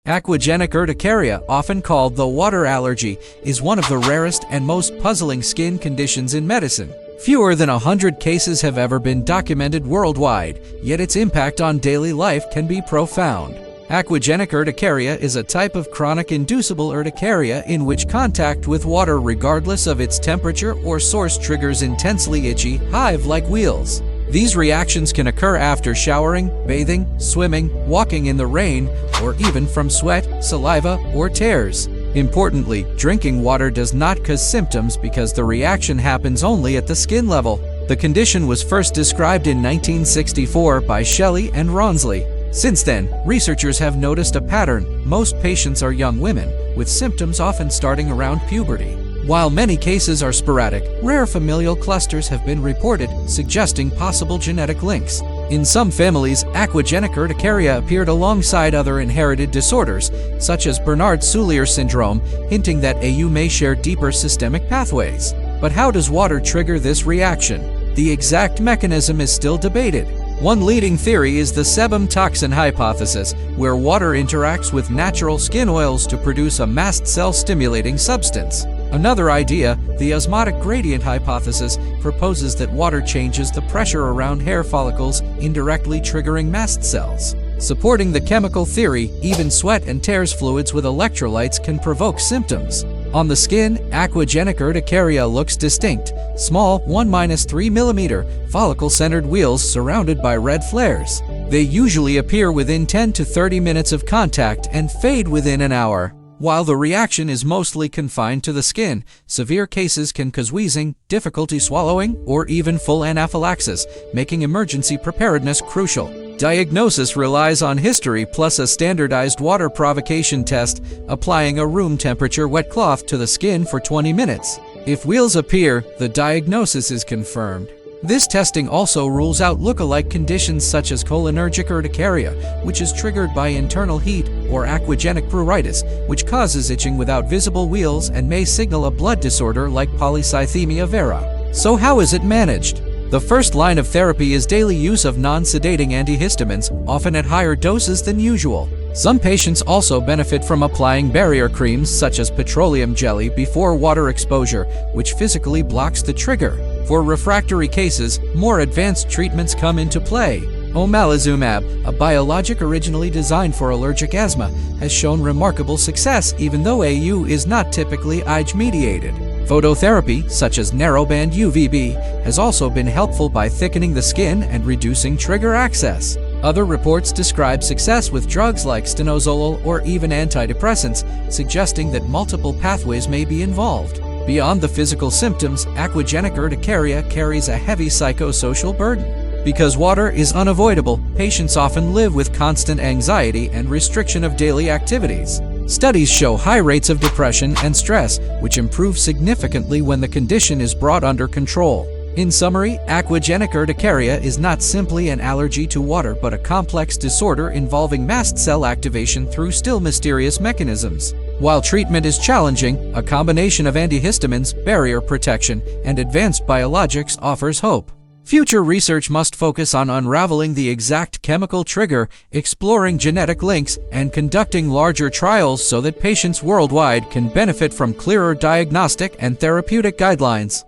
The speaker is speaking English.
Aquagenic urticaria, often called the water allergy, is one of the rarest and most puzzling skin conditions in medicine. Fewer than 100 cases have ever been documented worldwide, yet its impact on daily life can be profound. Aquagenic urticaria is a type of chronic inducible urticaria in which contact with water, regardless of its temperature or source, triggers intensely itchy, hive-like wheals. These reactions can occur after showering, bathing, swimming, walking in the rain, or even from sweat, saliva, or tears. Importantly, drinking water does not cause symptoms because the reaction happens only at the skin level. The condition was first described in 1964 by Shelley and Ronsley. Since then, researchers have noticed a pattern. Most patients are young women, with symptoms often starting around puberty. While many cases are sporadic, rare familial clusters have been reported, suggesting possible genetic links. In some families, aquagenic urticaria appeared alongside other inherited disorders, such as Bernard-Soulier syndrome, hinting that AU may share deeper systemic pathways. But how does water trigger this reaction? The exact mechanism is still debated. One leading theory is the sebum toxin hypothesis, where water interacts with natural skin oils to produce a mast cell-stimulating substance. Another idea, the osmotic gradient hypothesis, proposes that water changes the pressure around hair follicles, indirectly triggering mast cells. Supporting the chemical theory, even sweat and tears fluids with electrolytes can provoke symptoms. On the skin, aquagenic urticaria looks distinct: small 1–3 mm follicle-centered wheals surrounded by red flares. They usually appear within 10 to 30 minutes of contact and fade within an hour. While the reaction is mostly confined to the skin, severe cases can cause wheezing, difficulty swallowing, or even full anaphylaxis, making emergency preparedness crucial. Diagnosis relies on history plus a standardized water provocation test, applying a room temperature wet cloth to the skin for 20 minutes. If wheals appear, the diagnosis is confirmed. This testing also rules out look-alike conditions such as cholinergic urticaria, which is triggered by internal heat, or aquagenic pruritus, which causes itching without visible wheals and may signal a blood disorder like polycythemia vera. So how is it managed? The first line of therapy is daily use of non-sedating antihistamines, often at higher doses than usual. Some patients also benefit from applying barrier creams such as petroleum jelly before water exposure, which physically blocks the trigger. For refractory cases, more advanced treatments come into play. Omalizumab, a biologic originally designed for allergic asthma, has shown remarkable success even though AU is not typically IgE-mediated. Phototherapy, such as narrowband UVB, has also been helpful by thickening the skin and reducing trigger access. Other reports describe success with drugs like stenozolol or even antidepressants, suggesting that multiple pathways may be involved. Beyond the physical symptoms, aquagenic urticaria carries a heavy psychosocial burden. Because water is unavoidable, patients often live with constant anxiety and restriction of daily activities. Studies show high rates of depression and stress, which improve significantly when the condition is brought under control. In summary, aquagenic urticaria is not simply an allergy to water but a complex disorder involving mast cell activation through still mysterious mechanisms. While treatment is challenging, a combination of antihistamines, barrier protection, and advanced biologics offers hope. Future research must focus on unraveling the exact chemical trigger, exploring genetic links, and conducting larger trials so that patients worldwide can benefit from clearer diagnostic and therapeutic guidelines.